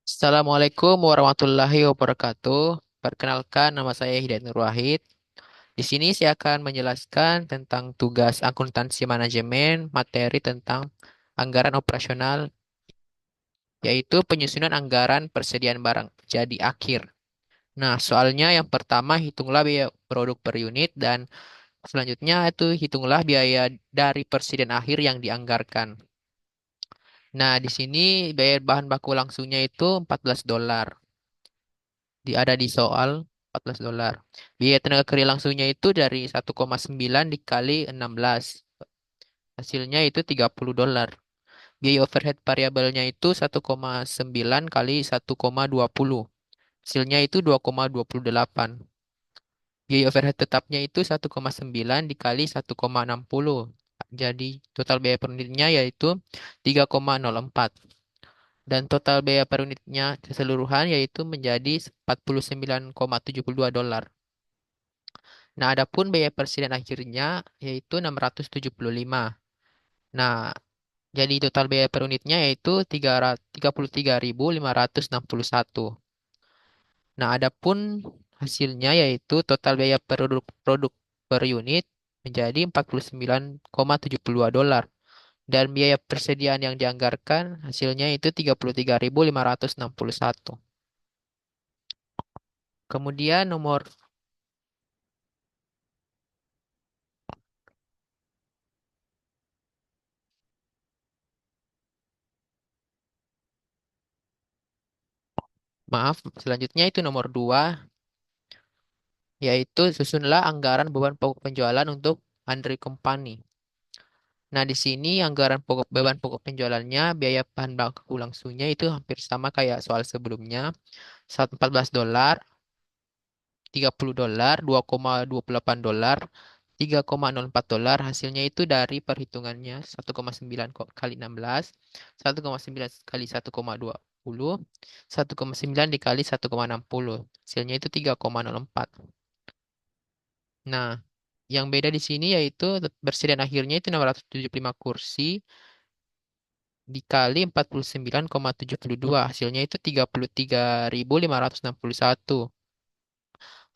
Assalamualaikum warahmatullahi wabarakatuh. Perkenalkan, nama saya Hidayat Nur Wahid. Di sini saya akan menjelaskan tentang tugas akuntansi manajemen, materi tentang anggaran operasional, yaitu penyusunan anggaran persediaan barang jadi akhir. Nah, soalnya yang pertama hitunglah biaya produk per unit dan selanjutnya itu hitunglah biaya dari persediaan akhir yang dianggarkan. Nah, di sini biaya bahan baku langsungnya itu $14. Ada di soal $14. Biaya tenaga kerja langsungnya itu dari 1,9 dikali 16. Hasilnya itu $30. Biaya overhead variabelnya itu 1,9 kali 1,20. Hasilnya itu 2,28. Biaya overhead tetapnya itu 1,9 dikali 1,60. Jadi total biaya per unitnya yaitu 3,04. Dan total biaya per unitnya keseluruhan yaitu menjadi $49,72. Nah, adapun biaya persediaan akhirnya yaitu 675. Nah, jadi total biaya per unitnya yaitu 33.561. Nah, adapun hasilnya yaitu total biaya produk produk per unit menjadi $49,72. Dan biaya persediaan yang dianggarkan hasilnya itu 33.561. Kemudian selanjutnya itu nomor 2, yaitu susunlah anggaran beban pokok penjualan untuk Android Company. Nah, di sini anggaran pokok beban pokok penjualannya biaya bahan baku langsungnya itu hampir sama kayak soal sebelumnya. $14, $30, $2,28, $3,04. Hasilnya itu dari perhitungannya 1,9 kali 16, 1,9 kali 1,20, 1,9 dikali 1,60. Hasilnya itu 3,04. Nah, yang beda di sini yaitu persediaan akhirnya itu 675 kursi dikali 49,72. Hasilnya itu 33.561.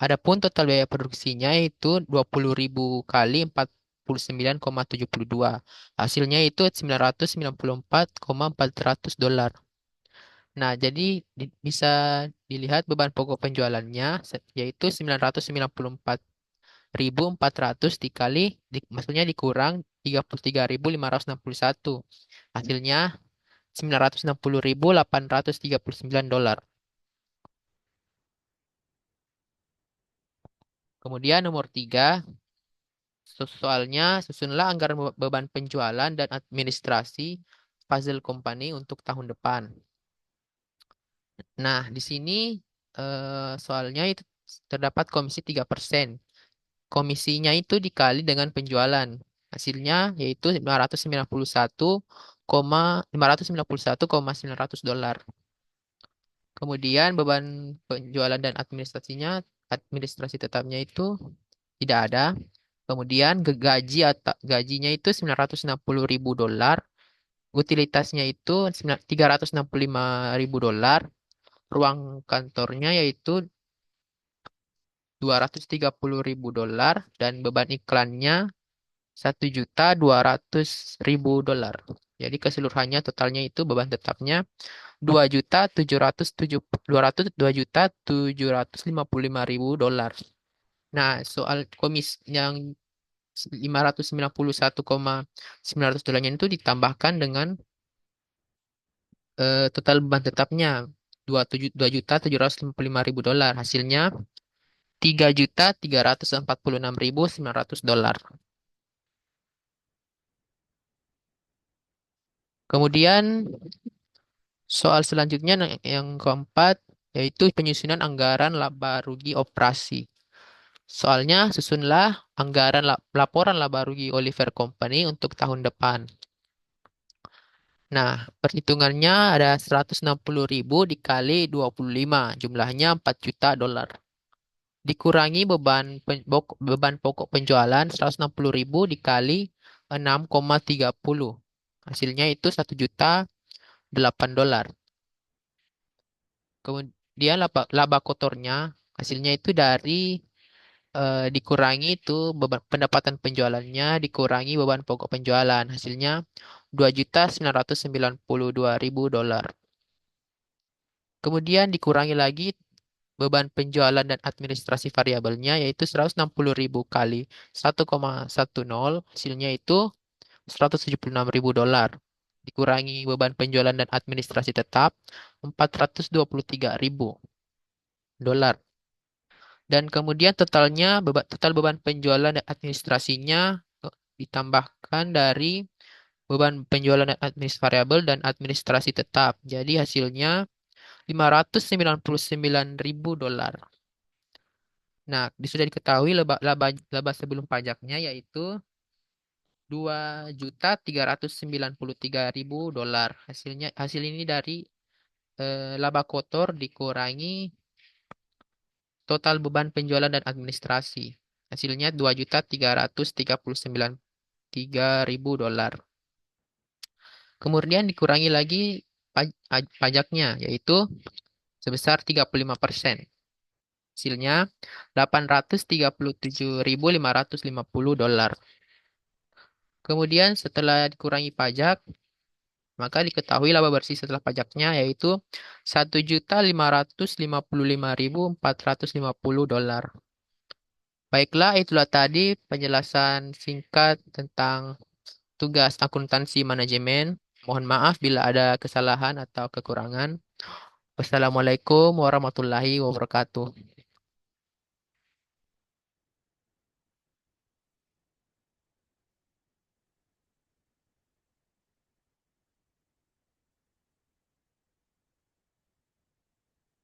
Adapun total biaya produksinya itu 20.000 kali 49,72. Hasilnya itu $994,400. Nah, jadi bisa dilihat beban pokok penjualannya yaitu 994.400 maksudnya dikurang 33.561. Hasilnya $960.839. Kemudian nomor 3, soalnya susunlah anggaran beban penjualan dan administrasi puzzle company untuk tahun depan. Nah, di sini soalnya itu terdapat komisi 3%. Komisinya itu dikali dengan penjualan. Hasilnya yaitu 591,900 dolar. Kemudian beban penjualan dan administrasi tetapnya itu tidak ada. Kemudian gajinya itu $960.000, utilitasnya itu $365.000, ruang kantornya yaitu $230.000 dan beban iklannya $1.200.000. Jadi keseluruhannya totalnya itu beban tetapnya $2.755.000. Nah, soal yang 591,900 dolarnya itu ditambahkan dengan total beban tetapnya $2.755.000. Hasilnya $3.346.900. Kemudian soal selanjutnya yang keempat yaitu penyusunan anggaran laba rugi operasi. Soalnya susunlah anggaran laporan laba rugi Oliver Company untuk tahun depan. Nah, perhitungannya ada 160.000 dikali 25, jumlahnya $4 juta. Dikurangi beban pokok penjualan 160.000 dikali 6,30. Hasilnya itu $1.008. Kemudian laba kotornya hasilnya itu dari dikurangi itu beban pendapatan penjualannya dikurangi beban pokok penjualan. Hasilnya 2.992.000 dolar. Kemudian dikurangi lagi beban penjualan dan administrasi variabelnya yaitu 160.000 kali 1,10 hasilnya itu 176.000 dolar. Dikurangi beban penjualan dan administrasi tetap 423.000 dolar. Dan kemudian total beban penjualan dan administrasinya ditambahkan dari beban penjualan dan administrasi variabel dan administrasi tetap. Jadi hasilnya 599.000 dolar. Nah, sudah diketahui laba sebelum pajaknya yaitu 2.393.000 dolar. Hasil ini dari laba kotor dikurangi total beban penjualan dan administrasi. Hasilnya 2.339.000 dolar. Kemudian dikurangi lagi pajaknya yaitu sebesar 35%. Hasilnya 837.550 dolar. Kemudian setelah dikurangi pajak, maka diketahui laba bersih setelah pajaknya yaitu 1.555.450 dolar. Baiklah, itulah tadi penjelasan singkat tentang tugas akuntansi manajemen. Mohon maaf bila ada kesalahan atau kekurangan. Wassalamualaikum warahmatullahi wabarakatuh.